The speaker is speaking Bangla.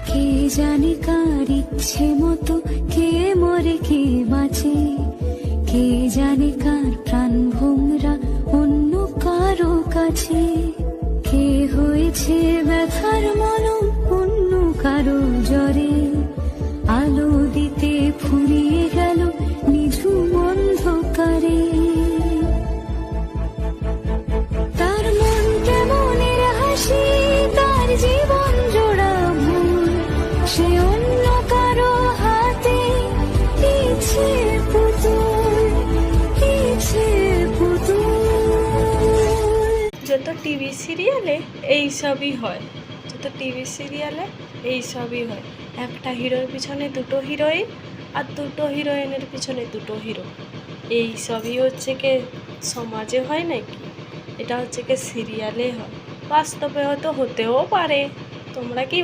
কে জানে কার ইচ্ছে মতো কে মরে কে বাঁচে, কে জানে কার প্রাণ ভোমরা অন্য কারো কাছে, কে হয়েছে ব্যথার মলম অন্য কারো জ্বরে, আলো দিতে ফুরিয়ে গেল নিঝুম অন্ধকারে। তার মন কেমনের হাসি, তার জীবন জোড়া ভুল, সে অন্য কারো হাতে পিছে পুতুল, পিছে পুতুল। যত টিভি সিরিয়ালে এই সবই হয়, যত টিভি সিরিয়ালে এই সবই হয়। একটা হিরোর পিছনে দুটো হিরোইন, আর দুটো হিরোইনের পিছনে দুটো হিরো। এই সবই হচ্ছে কে সমাজে হয় নাকি? এটা হচ্ছে কে সিরিয়ালে হয়, বাস্তবে হয়তো হতেও পারে। তোমরা কি